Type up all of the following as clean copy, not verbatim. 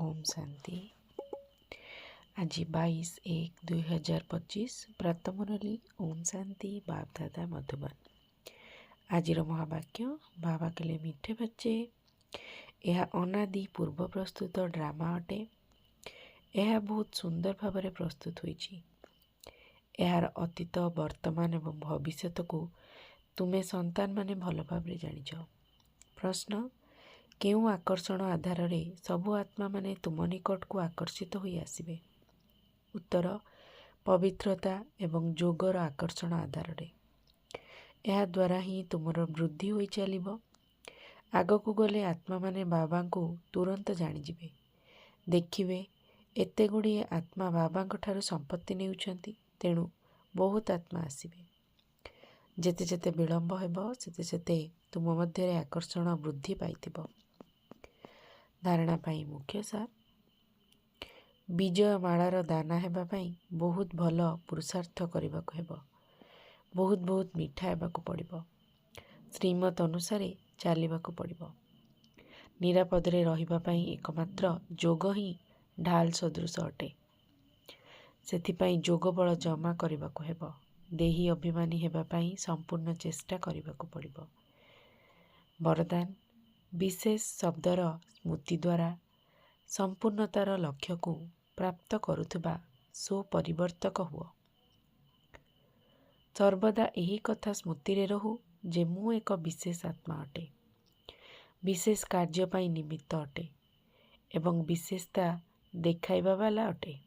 ओम शांति। आज 22/1/2025 प्रात मुरली ओम शांति बाप दादा मधुबन। आज महावाक्य बाबा कहले मीठे बच्चे, यह अनादि पूर्व प्रस्तुत ड्रामा अटे। यह बहुत सुंदर भाव प्रस्तुत होइछि। यार अतीत वर्तमान एवं भविष्यत को तुमे संतान माने भल भाव जानिछ। प्रश्न, केउं आकर्षण आधार रे सबु आत्मा माने तुम निकट को आकर्षित होई आसिबे? उत्तर, पवित्रता एवं जोगर आकर्षण आधार रे। यह द्वारा ही तुमर वृद्धि होई चलिबो। आगकू गले आत्मा माने बाबा को तुरंत जानिजिबे। देखिबे एते गुड़िए आत्मा बाबा ठारू संपत्ति नेउछंती, तेणु बहुत आत्मा आसिबे। जेते जेते विलंब हेबो सेते सेते तुम मध्य आकर्षण वृद्धि पाइथिबो। धारणा पाई मुख्य सार, विजय मालार दाना हेबा पाई बहुत भल पुरुषार्थ करबाको हेबो। बहुत बहुत मिठा हेबाको पड़िबो। श्रीमत अनुसारे चलिबाको पड़िबो। निरापद रे रहिबा पाई एकमात्र जोग ही ढाल सदृश अटे। सेथिपाई जोग बल जमा करबाको हेबो। देही अभिमानी हेबा पाई संपूर्ण चेष्टा करबाको पड़िबो। वरदान, विशेष शब्दर स्मृति द्वारा संपूर्णतार लक्ष्य को प्राप्त करुथबा स्वपरिवर्तक हुओ। सर्वदा यही कथा स्मृति रे रहू जे मु एक विशेष आत्मा अटे, विशेष कार्य पाई निमित्त अटे एवं विशेषता देखाइबा वाला अटे।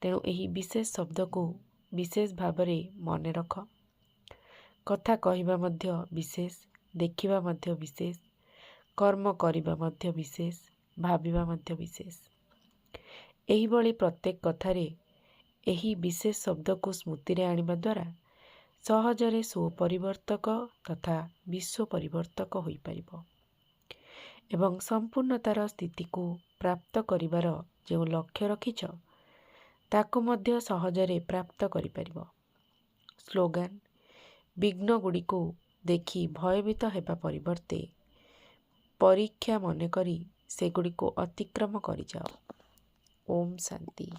तेणु यही विशेष शब्द को विशेष भावरे मने रख। कथा कहिबा मध्य विशेष, देखिबा मध्य विशेष, कर्म करिबा मध्य विशेष, भाबिबा मध्य विशेष। एही बळी प्रत्येक कथारे एही विशेष शब्द को स्मृति रे आनिबा द्वारा सहजरे स्वपरिवर्तक तथा विश्व परिवर्तक होई परिबो एवं संपूर्णतार स्थिति को प्राप्त करिबार जो लक्ष्य रखिछ ताको मध्य सहजरे प्राप्त करि परिबो। स्लोगान, विघ्न गुड़ी को देखी भयभीत हेबा परिवर्ते परीक्षा मने करी सेगुड़ी को अतिक्रम करि जाओ। ओम शांति।